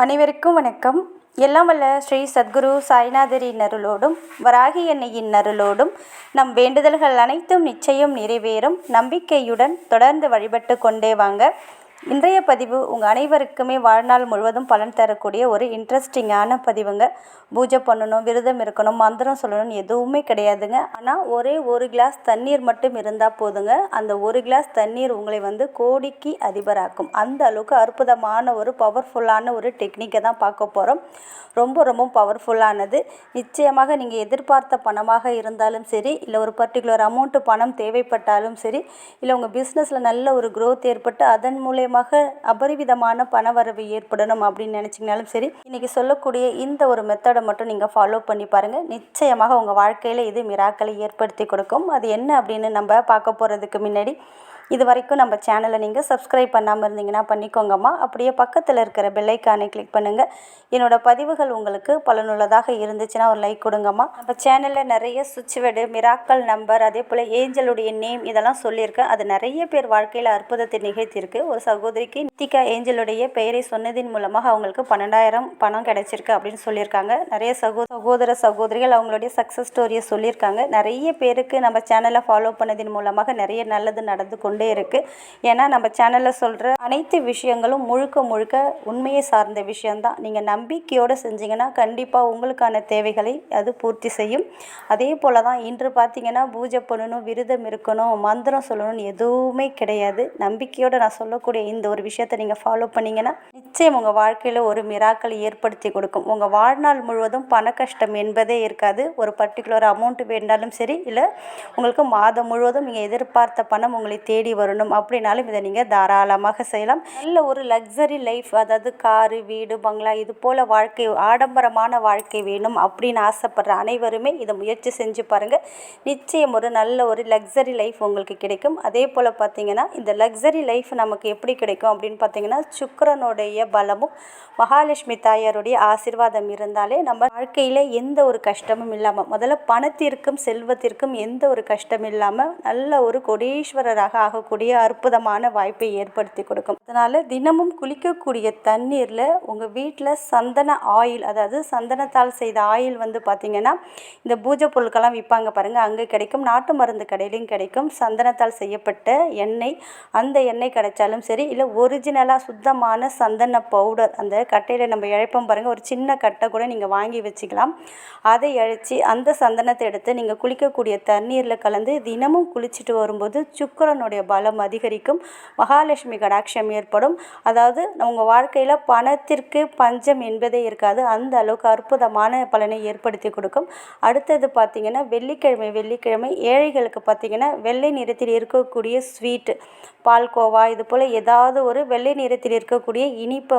அனைவருக்கும் வணக்கம். எல்லாம் வல்ல ஸ்ரீ சத்குரு சாய்நாதரின் அருளோடும் வராகி அன்னையின் அருளோடும் நம் வேண்டுதல்கள் அனைத்தும் நிச்சயம் நிறைவேறும் நம்பிக்கையுடன் தொடர்ந்து வழிபட்டு கொண்டே வாங்க. இன்றைய பதிவு உங்கள் அனைவருக்குமே வாழ்நாள் முழுவதும் பலன் தரக்கூடிய ஒரு இன்ட்ரெஸ்டிங்கான பதிவுங்க. பூஜை பண்ணணும், விரதம் இருக்கணும், மந்திரம் சொல்லணும்னு எதுவுமே கிடையாதுங்க. ஆனால் ஒரே ஒரு கிளாஸ் தண்ணீர் மட்டும் இருந்தால் போதுங்க. அந்த ஒரு கிளாஸ் தண்ணீர் உங்களை கோடிக்கு அதிபராக்கும். அந்த அளவுக்கு அற்புதமான ஒரு பவர்ஃபுல்லான ஒரு டெக்னிக்கை தான் பார்க்க போகிறோம். ரொம்ப பவர்ஃபுல்லானது. நிச்சயமாக நீங்கள் எதிர்பார்த்த பணமாக இருந்தாலும் சரி, இல்லை ஒரு பர்டிகுலர் அமௌண்ட்டு பணம் தேவைப்பட்டாலும் சரி, இல்லை உங்கள் பிஸ்னஸில் நல்ல ஒரு க்ரோத் ஏற்பட்டு அதன் மூலயமாக அபரிவிதமான பணவரவு ஏற்படணும் அப்படின்னு நினச்சிங்கனாலும் சரி, இன்றைக்கி சொல்லக்கூடிய இந்த ஒரு மெத்தடை மட்டும் நீங்கள் ஃபாலோ பண்ணி பாருங்கள். நிச்சயமாக உங்கள் வாழ்க்கையில் இது மிராக்களை ஏற்படுத்தி கொடுக்கும். அது என்ன அப்படின்னு நம்ம பார்க்க போகிறதுக்கு முன்னாடி, இது வரைக்கும் நம்ம சேனலை நீங்கள் சப்ஸ்கிரைப் பண்ணாமல் இருந்தீங்கன்னா பண்ணிக்கோங்கம்மா. அப்படியே பக்கத்தில் இருக்கிற பெல்லைக்கானை கிளிக் பண்ணுங்கள். என்னோடய பதிவுகள் உங்களுக்கு பலனுள்ளதாக இருந்துச்சுன்னா ஒரு லைக் கொடுங்கம்மா. நம்ம சேனலில் நிறைய சுவிட்ச் வேர்டு, மிராக்கல் நம்பர், அதே போல் ஏஞ்சலுடைய நேம் இதெல்லாம் சொல்லியிருக்கேன். அது நிறைய பேர் வாழ்க்கையில் அற்புதத்தை நிகழ்த்தியிருக்கு. ஒரு சகோதரிக்கு நித்திகா ஏஞ்சலுடைய பெயரை சொன்னதின் மூலமாக அவங்களுக்கு 12,000 பணம் கிடைச்சிருக்கு அப்படின்னு சொல்லியிருக்காங்க. நிறைய சகோதரிகள் அவங்களுடைய சக்ஸஸ் ஸ்டோரியை சொல்லியிருக்காங்க. நிறைய பேருக்கு நம்ம சேனலை ஃபாலோ பண்ணதின் மூலமாக நிறைய நல்லது நடந்து கொண்டே இருக்குது. ஏன்னா நம்ம சேனலில் சொல்கிற அனைத்து விஷயங்களும் முழுக்க உண்மையை சார்ந்த விஷயம்தான். நீங்கள் நம்பிக்கையோடு செஞ்சீங்கன்னா கண்டிப்பாக உங்களுக்கான தேவைகளை அது பூர்த்தி செய்யும். அதே போல் தான் இன்று பார்த்தீங்கன்னா பூஜை பண்ணணும், விரதம் இருக்கணும், மந்திரம் சொல்லணும்னு எதுவுமே கிடையாது. நம்பிக்கையோடு நான் சொல்லக்கூடிய இந்த ஒரு விஷயத்தை நீங்கள் ஃபாலோ பண்ணிங்கன்னா நிச்சயம் உங்கள் வாழ்க்கையில் ஒரு மிராக்கள் ஏற்படுத்தி கொடுக்கும். உங்கள் வாழ்நாள் முழுவதும் பண கஷ்டம் என்பதே இருக்காது. ஒரு பர்டிகுலர் அமௌண்ட்டு வேண்டாலும் சரி, இல்லை உங்களுக்கு மாதம் முழுவதும் நீங்கள் எதிர்பார்த்த பணம் உங்களை தேடி வரணும் அப்படின்னாலும் இதை நீங்கள் தாராளமாக செய்யலாம். நல்ல ஒரு லக்ஸரி லைஃப், அதாவது காரு, வீடு, பங்களா, இது போல் வாழ்க்கை, ஆடம்பரமான வாழ்க்கை வேணும் அப்படின்னு ஆசைப்படுற அனைவருமே இதை முயற்சி செஞ்சு பாருங்கள். நிச்சயம் ஒரு நல்ல ஒரு லக்ஸரி லைஃப் உங்களுக்கு கிடைக்கும். அதே போல் பார்த்திங்கன்னா இந்த லக்ஸரி லைஃப் நமக்கு எப்படி கிடைக்கும் அப்படின்னு பார்த்திங்கன்னா, சுக்கிரனுடைய பலமும் மகாலட்சுமி தாயாருடைய ஆசீர்வாதம் இருந்தாலே நம்ம வாழ்க்கையில் எந்த ஒரு கஷ்டமும் இல்லாமல், முதல்ல பணத்திற்கும் செல்வத்திற்கும் எந்த ஒரு கஷ்டம் இல்லாமல் நல்ல ஒரு கோடீஸ்வரராக ஆகக்கூடிய அற்புதமான வாய்ப்பை ஏற்படுத்தி கொடுக்கும். அதனால் தினமும் குளிக்கக்கூடிய தண்ணீரில் உங்கள் வீட்டில் சந்தன ஆயில், அதாவது சந்தனத்தால் செய்த ஆயில் பார்த்திங்கன்னா இந்த பூஜை பொருட்கள்லாம் விற்பாங்க பாருங்கள், அங்கே கிடைக்கும். நாட்டு மருந்து கடையிலையும் கிடைக்கும். சந்தனத்தால் செய்யப்பட்ட எண்ணெய், அந்த எண்ணெய் கிடைச்சாலும் சரி, இல்லை ஒரிஜினலாக சுத்தமான சந்தன பவுடர், அந்த கட்டையில் நம்ம இழைப்போம் பாருங்கள், ஒரு சின்ன கட்டை கூட நீங்கள் வாங்கி வச்சுக்கலாம். அதை இழைச்சி அந்த சந்தனத்தை எடுத்து நீங்கள் குளிக்கக்கூடிய தண்ணீரில் கலந்து தினமும் குளிச்சுட்டு வரும்போது சுக்கிரனுடைய பலம் அதிகரிக்கும், மகாலட்சுமி கடாட்சம் ஏற்படும். அதாவது உங்கள் வாழ்க்கையில் பணத்திற்கு பஞ்சம் என்பதே இருக்காது. அந்த அளவுக்கு அற்புதமான பலனை ஏற்படுத்தி கொடுக்கும். அடுத்தது பார்த்திங்கன்னா வெள்ளிக்கிழமை ஏழைகளுக்கு பார்த்திங்கன்னா வெள்ளை நிறத்தில் இருக்கக்கூடிய ஸ்வீட்டு, பால்கோவா, இது போல் ஏதாவது ஒரு வெள்ளை நிறத்தில் இருக்கக்கூடிய இனிப்பை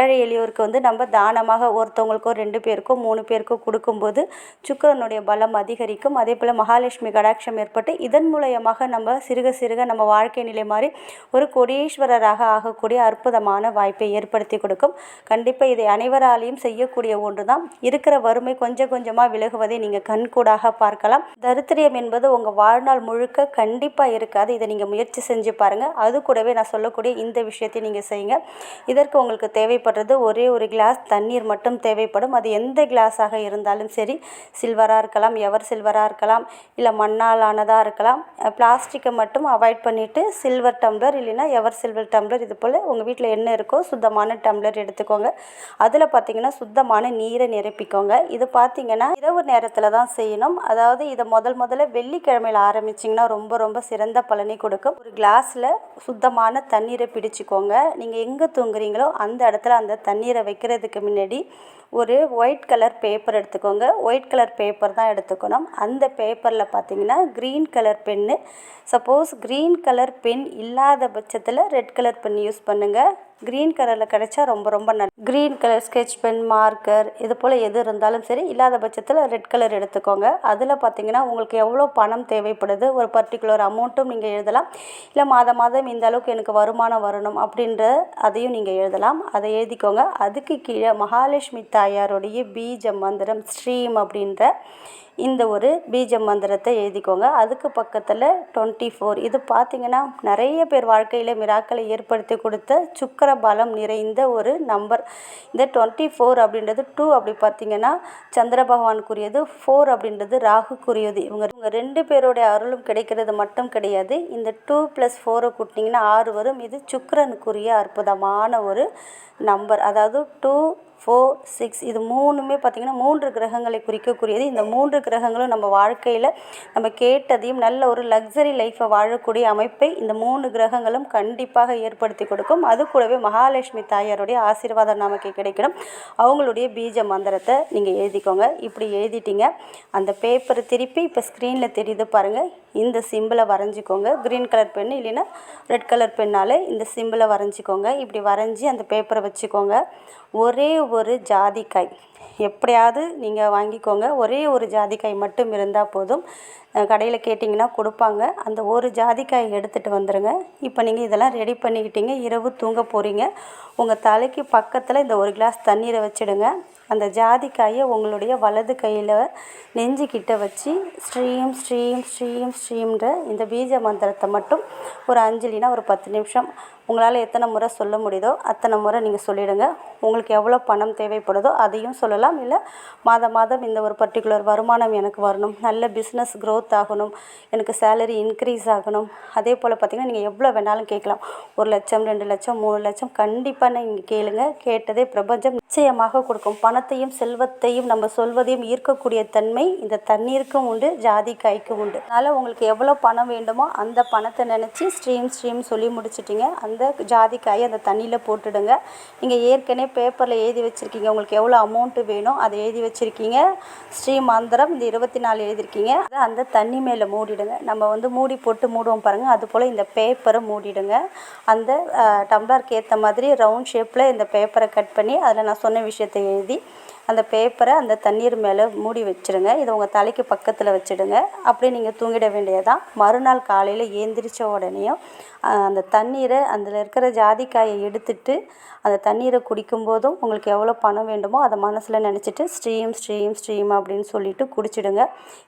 ஏழை எளியோருக்கு நம்ம தானமாக ஒருத்தவங்களுக்கோ 2 பேருக்கோ 3 பேருக்கோ கொடுக்கும்போது சுக்கிரனுடைய பலம் அதிகரிக்கும். அதே போல் மகாலட்சுமி கடாட்சம் ஏற்பட்டு இதன் மூலயமாக நம்ம சிறுக நம்ம வாழ்க்கை நிலை மாதிரி ஒரு கோடீஸ்வரராக ஆகக்கூடிய அற்புதமான வாய்ப்பை ஏற்படுத்தி கொடுக்கும். கண்டிப்பாக இதை அனைவராலையும் செய்யக்கூடிய ஒன்று தான். இருக்கிற வறுமை கொஞ்சமாக விலகுவதை நீங்கள் கண்கூடாக பார்க்கலாம். தரித்திரியம் என்பது உங்கள் வாழ்நாள் முழுக்க கண்டிப்பாக இருக்காது. இதை நீங்கள் முயற்சி செஞ்சு பாருங்கள். அது கூடவே நான் சொல்லக்கூடிய இந்த விஷயத்தை நீங்கள் செய்யுங்க. இதற்கு உங்களுக்கு தேவைப்படுறது ஒரே ஒரு கிளாஸ் தண்ணீர் மட்டும் தேவைப்படும். அது எந்த கிளாஸாக இருந்தாலும் சரி, சில்வராக இருக்கலாம், எவர் சில்வராக இருக்கலாம், இல்லை மண்ணால் ஆனதாக இருக்கலாம். பிளாஸ்டிக்கை மட்டும் அவாய்ட் பண்ணிவிட்டு சில்வர் டம்ளர் இல்லைன்னா எவர் சில்வர் டம்ளர், இது போல் உங்கள் வீட்டில் என்ன இருக்கோ சுத்தமான டம்ளர் எடுத்துக்கோங்க. அதில் பார்த்திங்கன்னா சுத்தமான நீரை நிரப்பிக்கோங்க. இது பார்த்திங்கன்னா இரவு நேரத்தில் தான் செய்யணும். அதாவது இதை முதல்ல வெள்ளிக்கிழமையில் ஆரம்பிச்சிங்கன்னா ரொம்ப சிறந்த பலனை கொடுக்கும். ஒரு கிளாஸில் சுத்தமான தண்ணீரை பிடிச்சிக்கோங்க. நீங்கள் எங்கே தூங்குறீங்களோ அந்த இடத்துல அந்த தண்ணீரை வைக்கிறதுக்கு முன்னாடி ஒரு ஒயிட் கலர் பேப்பர் எடுத்துக்கோங்க. ஒயிட் கலர் பேப்பர் தான் எடுத்துக்கணும். அந்த பேப்பரில் பார்த்திங்கன்னா green colour pen, suppose green colour pen இல்லாத பட்சத்தில் ரெட் கலர் பென் யூஸ் பண்ணுங்கள். க்ரீன் கலரில் கிடைச்சா ரொம்ப நல்லது. Green colour sketch pen, marker, இது போல் எது இருந்தாலும் சரி, இல்லாத பட்சத்தில் ரெட் கலர் எடுத்துக்கோங்க. அதில் பார்த்திங்கன்னா உங்களுக்கு எவ்வளோ பணம் தேவைப்படுது, ஒரு பர்டிகுலர் அமௌண்ட்டும் நீங்கள் எழுதலாம். இல்லை மாதம் இந்த அளவுக்கு எனக்கு வருமானம் வரணும் அப்படின்ற அதையும் நீங்கள் எழுதலாம். அதை எழுதிக்கோங்க. அதுக்கு கீழே மகாலட்சுமி தாயாருடைய பீஜ மந்திரம் ஸ்ரீம் அப்படின்ற இந்த ஒரு பீஜ மந்திரத்தை எழுதிக்கோங்க. அதுக்கு பக்கத்தில் 24, இது பார்த்திங்கன்னா நிறைய பேர் வாழ்க்கையில் மிராக்களை ஏற்படுத்தி கொடுத்த சுக்கிர சுக்கிர பலம் நிறைந்த ஒரு நம்பர். இந்த 24 அப்படின்றது 2 அப்படி பார்த்தீங்கன்னா சந்திர பகவானுக்குரியது, 4 அப்படின்றது ராகுக்குரியது. இவங்க 2 பேருடைய அருளும் கிடைக்கிறது மட்டும் கிடையாது. இந்த 2 + 4 கூட்டினீங்கன்னா 6 வரும். இது சுக்கிரனுக்குரிய அற்புதமான ஒரு நம்பர். அதாவது 2, 4, 6 இது 3மே பார்த்திங்கன்னா 3 கிரகங்களை குறிக்கக்கூடியது. இந்த 3 கிரகங்களும் நம்ம வாழ்க்கையில் நம்ம கேட்டதையும் நல்ல ஒரு லக்ஸரி லைஃப்பை வாழக்கூடிய அமைப்பை இந்த 3 கிரகங்களும் கண்டிப்பாக ஏற்படுத்தி கொடுக்கும். அது கூடவே மகாலட்சுமி தாயாருடைய ஆசீர்வாதம் நமக்கு கிடைக்கணும். அவங்களுடைய பீஜ மந்திரத்தை நீங்கள் எழுதிக்கோங்க. இப்படி எழுதிட்டீங்க. அந்த பேப்பரை திருப்பி இப்போ ஸ்க்ரீனில் தெரியுது பாருங்கள், இந்த சிம்பிளை வரைஞ்சிக்கோங்க. க்ரீன் கலர் பென் இல்லைன்னா ரெட் கலர் பெண்ணால் இந்த சிம்பிளை வரைஞ்சிக்கோங்க. இப்படி வரைஞ்சி அந்த பேப்பரை வச்சுக்கோங்க. ஒரே ஒரு ஜாதிக்காய் எப்படியாவது நீங்கள் வாங்கிக்கோங்க. ஒரே ஒரு ஜாதிக்காய் மட்டும் இருந்தால் போதும். கடையில் கேட்டிங்கன்னா கொடுப்பாங்க. அந்த ஒரு ஜாதிக்காய் எடுத்துகிட்டு வந்துடுங்க. இப்போ நீங்கள் இதெல்லாம் ரெடி பண்ணிக்கிட்டீங்க. இரவு தூங்க போகிறீங்க. உங்கள் தலைக்கு பக்கத்தில் இந்த ஒரு கிளாஸ் தண்ணீரை வச்சுடுங்க. அந்த ஜாதிக்காயை உங்களுடைய வலது கையில் நெஞ்சுக்கிட்ட வச்சு ஸ்ரீம் ஸ்ரீம் ஸ்ரீம் ஸ்ரீம்ன்ற இந்த பீஜ மந்திரத்தை மட்டும் ஒரு 5 இல்லைன்னா ஒரு 10 நிமிஷம் உங்களால் எத்தனை முறை சொல்ல முடியுதோ அத்தனை முறை நீங்கள் சொல்லிவிடுங்க. உங்களுக்கு எவ்வளோ பணம் தேவைப்படுதோ அதையும் சொல்லலாம். இல்லை மாதம் இந்த ஒரு பர்டிகுலர் வருமானம் எனக்கு வரணும், நல்ல பிஸ்னஸ் க்ரோத் ஆகணும், எனக்கு சேலரி இன்க்ரீஸ் ஆகணும், அதே போல் பார்த்திங்கன்னா நீங்கள் எவ்வளோ வேணாலும் கேட்கலாம். 1 லட்சம், 2 லட்சம், 3 லட்சம் கண்டிப்பாக நீங்கள் கேளுங்க. கேட்டதே பிரபஞ்சம் நிச்சயமாக கொடுக்கும். பணத்தையும் செல்வத்தையும் நம்ம சொல்வதையும் ஈர்க்கக்கூடிய தன்மை இந்த தண்ணீருக்கும் உண்டு, ஜாதிக்காய்க்கும் உண்டு. அதனால் உங்களுக்கு எவ்வளோ பணம் வேண்டுமோ அந்த பணத்தை நினச்சி ஸ்ட்ரீம் சொல்லி முடிச்சிட்டிங்க. அந்த ஜாதிக்காயை அந்த தண்ணியில் போட்டுடுங்க. நீங்கள் ஏற்கனவே பேப்பரில் எழுதி வச்சுருக்கீங்க, உங்களுக்கு எவ்வளோ அமௌண்ட்டு வேணும் அதை எழுதி வச்சுருக்கீங்க. ஸ்ரீ மந்திரம் இந்த 24 எழுதியிருக்கீங்க. அதை அந்த தண்ணி மேலே மூடிடுங்க. நம்ம மூடி போட்டு மூடுவோம் பாருங்கள், அதுபோல் இந்த பேப்பரை மூடிடுங்க. அந்த டம்ளருக்கு ஏற்ற மாதிரி ரவுண்ட் ஷேப்பில் இந்த பேப்பரை கட் பண்ணி அதில் நான் சொன்ன விஷயத்தை எழுதி அந்த பேப்பரை அந்த தண்ணீர் மேலே மூடி வச்சுடுங்க. இதை உங்கள் தலைக்கு பக்கத்தில் வச்சுடுங்க. அப்படியே நீங்கள் தூங்கிட வேண்டியதான். மறுநாள் காலையில் ஏந்திரிச்ச உடனேயும் அந்த தண்ணீரை அதில் இருக்கிற ஜாதிக்காயை எடுத்துட்டு அந்த தண்ணீரை குடிக்கும்போதும் உங்களுக்கு எவ்வளோ பணம் வேண்டுமோ அதை மனசில் நினச்சிட்டு ஸ்ட்ரீம் ஸ்ட்ரீம் ஸ்ட்ரீம் அப்படின்னு சொல்லிட்டு குடிச்சிடுங்க.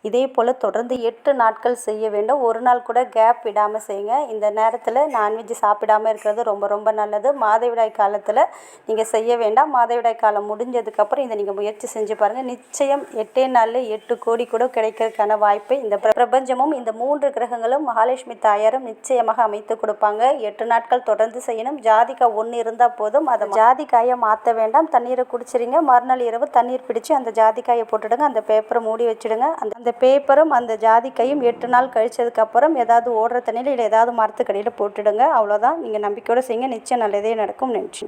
இதே போல் தொடர்ந்து 8 நாட்கள் செய்ய வேண்டும். ஒரு நாள் கூட கேப் விடாமல் செய்யுங்க. இந்த நேரத்தில் நான்வெஜ் சாப்பிடாமல் இருக்கிறது ரொம்ப ரொம்ப நல்லது. மாதவிடாய் காலத்தில் நீங்கள் செய்ய வேண்டாம். மாதவிடாய் காலம் முடிஞ்சதுக்கப்புறம் இதை நீங்கள் முயற்சி செஞ்சு பாருங்கள். நிச்சயம் 8 நாளில் 8 கோடி கூட கிடைக்கிறதுக்கான வாய்ப்பை இந்த பிரபஞ்சமும் இந்த 3 கிரகங்களும் மகாலட்சுமி தாயாரும் நிச்சயமாக அமைத்து கொடுப்பாங்க. 8 நாட்கள் தொடர்ந்து செய்யணும். ஜாதிக்காய் 1 இருந்தால் போதும். அதை ஜாதிக்காயை மாற்ற வேண்டாம். தண்ணீரை குடிச்சிருங்க. மறுநாள் இரவு தண்ணீர் பிடிச்சி அந்த ஜாதிக்காயை போட்டுடுங்க. அந்த பேப்பரை மூடி வச்சுடுங்க. அந்த பேப்பரும் அந்த ஜாதிக்காயும் 8 நாள் கழிச்சதுக்கப்புறம் ஏதாவது ஓடுற தண்ணியில் இல்லை ஏதாவது மரத்துக்கடியில் போட்டுடுங்க. அவ்வளோதான். நீங்கள் நம்பிக்கையோடு செய்யுங்க. நிச்சயம் நல்லதே நடக்கும். நன்றி.